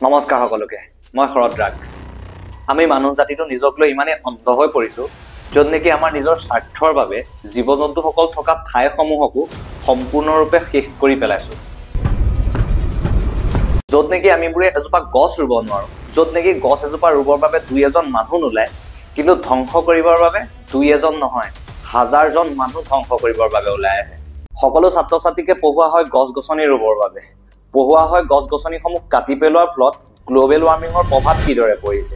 নমস্কাৰ সকলোকে মই শৰৎ ৰাগ আমি মানুহ জাতিটো নিজক লৈ ইমানে অন্ধ হৈ পৰিছো যত নেকি আমাৰ নিজৰ স্বাৰ্থৰ বাবে জীৱ-জন্তুসকল থকা ঠাইসমূহকো সম্পূৰ্ণৰূপে শেষ কৰি পেলাইছো যত নেকি আমিবোৰে এজোপা গছ ৰুব নোৱাৰো যত নেকি গছ এজোপা ৰুবৰ বাবে দুই এজন মানুহ নোলায় কিন্তু ধ্বংস কৰিবৰ বাবে দুই এজন নহয় হাজাৰজন মানুহ ধ্বংস কৰিবৰ বাবে ওলাই আহে সকলো ছাত্ৰ-ছাত্ৰীকে পঢ়ুৱা হয় গছ-গছনি ৰুবৰ বাবে পঢ়ুৱা হয় গছ-গছনিসমূহ কাটি পেলোৱাৰ ফলত গ্লোবেল ওয়াৰ্মিঙৰ প্ৰভাৱ কিদৰে পৰিছে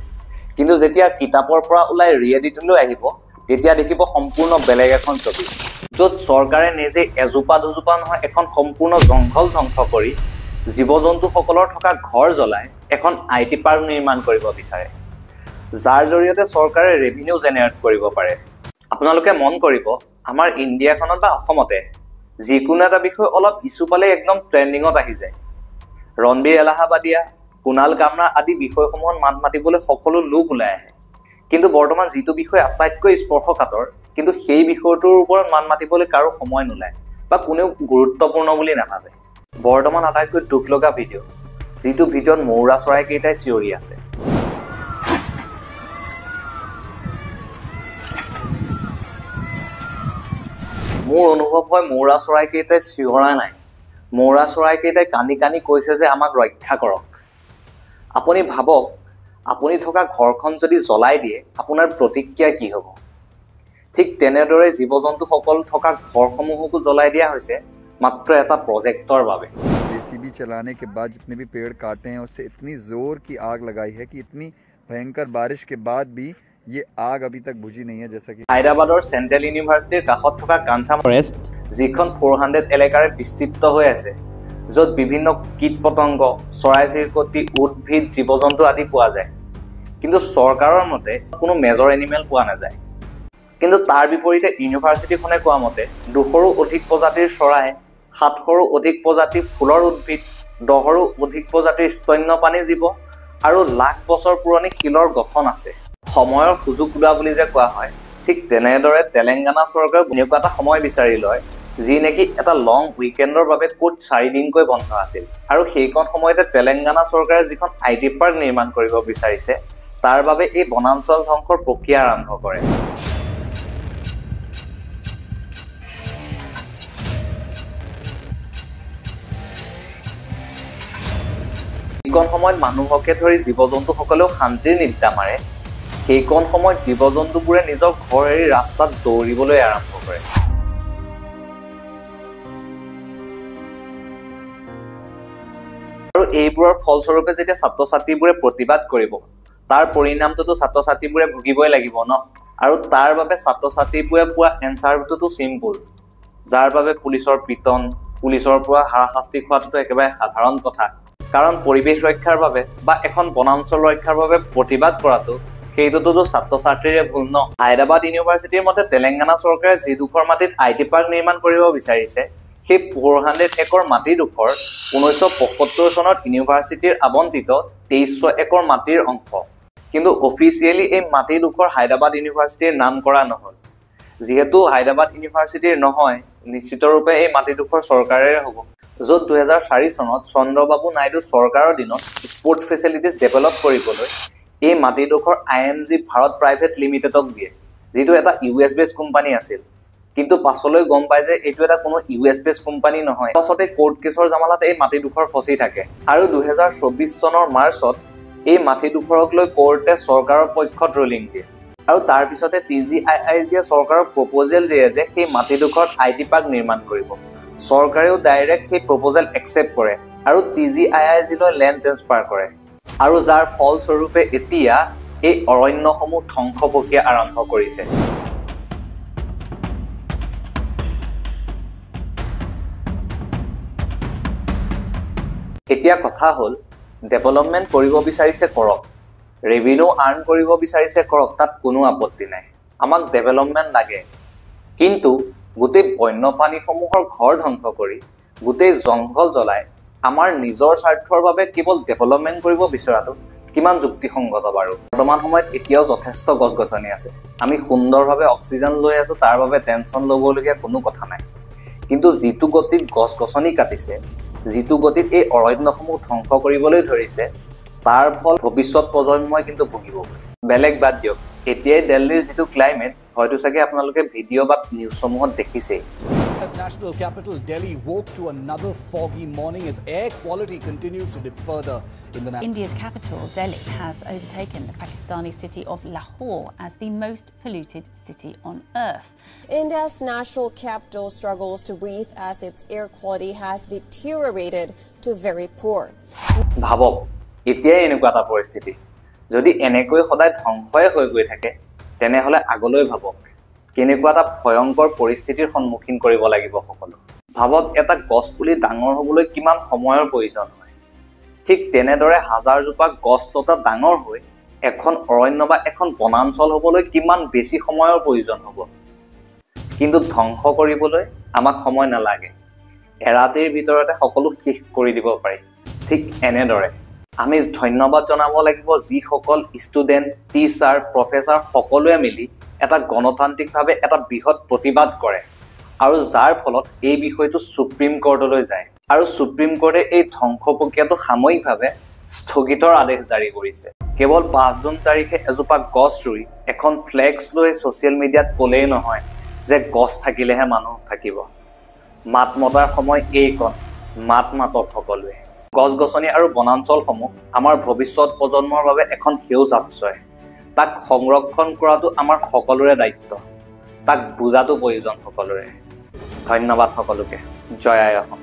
কিন্তু যেতিয়া কিতাপৰ পৰা ওলাই ৰিয়েলিটিলৈ আহিব তেতিয়া দেখিব সম্পূৰ্ণ বেলেগ এখন ছবি য'ত চৰকাৰে নিজে এজোপা দুজোপা নহয় এখন সম্পূৰ্ণ জংঘল ধ্বংস কৰি জীৱ-জন্তুসকলৰ থকা ঘৰ জ্বলাই এখন আইটি পাৰ্ক নিৰ্মাণ কৰিব বিচাৰে যাৰ জৰিয়তে চৰকাৰে ৰেভিনিউ জেনেৰেট কৰিব পাৰে আপোনালোকে মন কৰিব আমাৰ ইণ্ডিয়াখনত বা অসমতে যিকোনো এটা বিষয় অলপ ইছ্যু পালে একদম ট্ৰেন্ডিঙত আহি যায় ৰণবীৰ এলাহাবাদিয়া কুনাল কামৰা আদি বিষয়সমূহত মাত মাতিবলৈ সকলো লোক ওলাই আহে কিন্তু বৰ্তমান যিটো বিষয় আটাইতকৈ স্পৰ্শকাতৰ কিন্তু সেই বিষয়টোৰ ওপৰত মাত মাতিবলৈ কাৰো সময় নোলায় বা কোনেও গুৰুত্বপূৰ্ণ বুলি নাভাবে বৰ্তমান আটাইতকৈ দুখ লগা ভিডিঅ' যিটো ভিডিঅ'ত মৌৰা চৰাইকেইটাই চিঞৰি আছে মোৰ অনুভৱ হয় মৌৰা চৰাইকেইটাই চিঞৰা নাই মৌৰা চৰাইকেইটাই কানি কানি কৈছে যে আমাক ৰক্ষা কৰক আপুনি ভাবক আপুনি থকা ঘৰখন যদি জ্বলাই দিয়ে আপোনাৰ প্ৰতিক্ৰিয়া কি হ'ব ঠিক তেনেদৰে জীৱ-জন্তুসকল থকা ঘৰসমূহকো জ্বলাই দিয়া হৈছে মাত্ৰ এটা প্ৰজেক্টৰ বাবে जेसीबी चलाने के बाद जितने भी पेड़ काटे हैं उससे इतनी जोर की आग लगाई है कि इतनी भयंकर बारिश के बाद भी ये आग अभी तक बुझी नहीं है जैसा कि হায়দৰাবাদৰ চেণ্ট্ৰেল ইউনিভাৰ্চিটিৰ কাষত থকা কাঞ্চা ফৰেষ্ট যিখন 400 এলেকাৰে বিস্তৃত হৈ আছে য'ত বিভিন্ন কীট-পতংগ চৰাই-চিৰিকটি উদ্ভিদ জীৱ-জন্তু আদি পোৱা যায় কিন্তু চৰকাৰৰ মতে কোনো মেজৰ এনিমেল পোৱা নাযায় কিন্তু তাৰ বিপৰীতে ইউনিভাৰ্চিটিখনে কোৱা মতে 200ৰো অধিক প্ৰজাতিৰ চৰাই 700ৰো অধিক প্ৰজাতিৰ ফুলৰ উদ্ভিদ 10ৰো অধিক প্ৰজাতিৰ স্তন্যপানী জীৱ আৰু লাখ বছৰ পুৰণি শিলৰ গঠন আছে সময়ৰ সুযোগ লোৱা বুলি যে কোৱা হয় ঠিক তেনেদৰে তেলেংগানা চৰকাৰে এনেকুৱা এটা সময় বিচাৰি লয় যি নেকি এটা লং উইকেণ্ডৰ বাবে কোট 4 দিনকৈ বন্ধ আছিল আৰু সেইখন সময়তে তেলেংগানা চৰকাৰে যিখন আইটি পাৰ্ক নিৰ্মাণ কৰিব বিচাৰিছে তাৰ বাবে এই বনাঞ্চল ধ্বংসৰ প্ৰক্ৰিয়া আৰম্ভ কৰে এইখন সময়ত মানুহকে ধৰি জীৱ-জন্তুসকলেও শান্তিৰ নিদ্ৰা মাৰে সেইখন সময়ত জীৱ-জন্তুবোৰে নিজৰ ঘৰ এৰি ৰাস্তাত দৌৰিবলৈ আৰম্ভ কৰে আৰু এইবোৰৰ ফলস্বৰূপে যেতিয়া ছাত্ৰ-ছাত্ৰীবোৰে প্ৰতিবাদ কৰিব তাৰ পৰিণামটোতো ছাত্ৰ-ছাত্ৰীবোৰে ভুগিবই লাগিব ন আৰু তাৰ বাবে ছাত্ৰ-ছাত্ৰীবোৰে পোৱা এনচাৰটোতো চিম্পল যাৰ বাবে পুলিচৰ পিটন পুলিচৰ পৰা হাৰাশাস্তি খোৱাটো একেবাৰে সাধাৰণ কথা কাৰণ পৰিৱেশ ৰক্ষাৰ বাবে বা এখন বনাঞ্চল ৰক্ষাৰ বাবে প্ৰতিবাদ কৰাটো সেইটোতো ছাত্ৰ-ছাত্ৰীৰে ভুল ন হায়দৰাবাদ ইউনিভাৰ্চিটিৰ মতে তেলেংগানা চৰকাৰে যিডোখৰ মাটিত আইটি পাৰ্ক নিৰ্মাণ কৰিব বিচাৰিছে সেই 400 একৰ মাটিডোখৰ 1975 চনত ইউনিভাৰ্চিটিৰ আবণ্টিত 2300 একৰ মাটিৰ অংশ কিন্তু অফিচিয়েলি এই মাটিডোখৰ হায়দৰাবাদ ইউনিভাৰ্চিটিৰ নাম কৰা নহল যিহেতু হায়দৰাবাদ ইউনিভাৰ্চিটিৰ নহয় নিশ্চিতৰূপে এই মাটিডোখৰ চৰকাৰেৰে হ'ব য'ত 2004 চনত চন্দ্ৰবাবু নাইডু চৰকাৰৰ দিনত স্পৰ্টছ ফেচিলিটিজ ডেভেলপ কৰিবলৈ এই মাটিডোখৰ আইএনজি ভাৰত প্ৰাইভেট লিমিটেডক দিয়ে যিটো এটা ইউএছ বেছ কোম্পানী আছিল কিন্তু পাছলৈ গম পায় যে এইটো এটা কোনো ইউএছ বেছ কোম্পানী নহয় পাছতে কোৰ্ট কেছৰ জামালাত এই মাটিডোখৰ ফচি থাকে আৰু 2024 চনৰ মাৰ্চত এই মাটিডোখৰক লৈ কোৰ্টে চৰকাৰৰ পক্ষত ৰুলিং দিয়ে আৰু তাৰ পিছতে TGIIGয়ে চৰকাৰক প্ৰপ'জেল দিয়ে যে সেই মাটিডোখৰত আইটি পাৰ্ক নিৰ্মাণ কৰিব চৰকাৰেও ডাইৰেক্ট সেই প্ৰপ'জেল একচেপ্ট কৰে আৰু TGIIGলৈ লেণ্ড ট্ৰেন্সফাৰ কৰে আৰু যাৰ ফলস্বৰূপে এতিয়া এই অৰণ্যসমূহ ধ্বংস প্ৰক্ৰিয়া আৰম্ভ কৰিছে এতিয়া কথা হ'ল ডেভেলপমেণ্ট কৰিব বিচাৰিছে কৰক ৰেভিনিউ আৰ্ণ কৰিব বিচাৰিছে কৰক তাত কোনো আপত্তি নাই আমাক ডেভেলপমেণ্ট লাগে কিন্তু গোটেই বন্যপ্ৰাণীসমূহৰ ঘৰ ধ্বংস কৰি গোটেই জংঘল জ্বলাই আমাৰ নিজৰ স্বাৰ্থৰ বাবে কেৱল ডেভেলপমেণ্ট কৰিব বিচৰাটো কিমান যুক্তিসংগত বাৰু বৰ্তমান সময়ত এতিয়াও যথেষ্ট গছ-গছনি আছে আমি সুন্দৰভাৱে অক্সিজেন লৈ আছো তাৰ বাবে টেনচন ল'বলগীয়া কোনো কথা নাই কিন্তু যিটো গতিত গছ-গছনি কাটিছে যিটো গতিত এই অৰণ্যসমূহ ধ্বংস কৰিবলৈ ধৰিছে তাৰ ফল ভৱিষ্যত প্ৰজন্মই কিন্তু ভুগিব। বেলেগ বাদ দিয়ক, এতিয়াই দিল্লীৰ যিটো ক্লাইমেট হয়তো চাগে আপোনালোকে ভিডিঅ' বা নিউজসমূহত দেখিছেই। As national capital Delhi woke to another foggy morning as air quality continues to dip further in the India's capital, Delhi, has overtaken the Pakistani city of Lahore as the most polluted city on earth. India's national capital struggles to breathe as its air quality has deteriorated to very poor. ভাবক, এতিয়াই এনেকুৱা এটা পৰিস্থিতি, যদি এনেকৈ সদায় ধ্বংসই হৈ গৈ থাকে তেনেহ'লে আগলৈ ভাবক কেনেকুৱা এটা ভয়ংকৰ পৰিস্থিতিৰ সন্মুখীন কৰিব লাগিব সকলো। ভাবক এটা গছ পুলি ডাঙৰ হ'বলৈ কিমান সময়ৰ প্ৰয়োজন হয়। ঠিক তেনেদৰে হাজাৰজোপা গছ লতা ডাঙৰ হৈ এখন অৰণ্য বা এখন বনাঞ্চল হ'বলৈ কিমান বেছি সময়ৰ প্ৰয়োজন হ'ব। কিন্তু ধ্বংস কৰিবলৈ আমাক সময় নালাগে, এৰাতিৰ ভিতৰতে সকলো শেষ কৰি দিব পাৰি। ঠিক এনেদৰে আমি ধন্যবাদ জনাব লাগিব যিসকল ষ্টুডেণ্ট, টিচাৰ, প্ৰফেচাৰ সকলোৱে মিলি এটা গণতান্ত্ৰিকভাৱে এটা বৃহৎ প্ৰতিবাদ কৰে আৰু যাৰ ফলত এই বিষয়টো সুপ্ৰিম কোৰ্টলৈ যায় আৰু সুপ্ৰিম কোৰ্টে এই ধ্বংস প্ৰক্ৰিয়াটো সাময়িকভাৱে স্থগিতৰ আদেশ জাৰি কৰিছে। কেৱল 5 জুন তাৰিখে এজোপা গছ ৰুই এখন ফ্লেক্স লৈ ছ'চিয়েল মিডিয়াত ক'লেই নহয় যে গছ থাকিলেহে মানুহ থাকিব। মাত মতাৰ সময় এইকণ, মাত মাতক সকলোৱে। গছ-গছনি আৰু বনাঞ্চলসমূহ আমাৰ ভৱিষ্যত প্ৰজন্মৰ বাবে এখন সেউজ আশ্ৰয়। তাক সংৰক্ষণ কৰাটো আমাৰ সকলোৰে দায়িত্ব, তাক বুজাটো প্ৰয়োজন সকলোৰে। ধন্যবাদ সকলোকে। জয় আই অসম।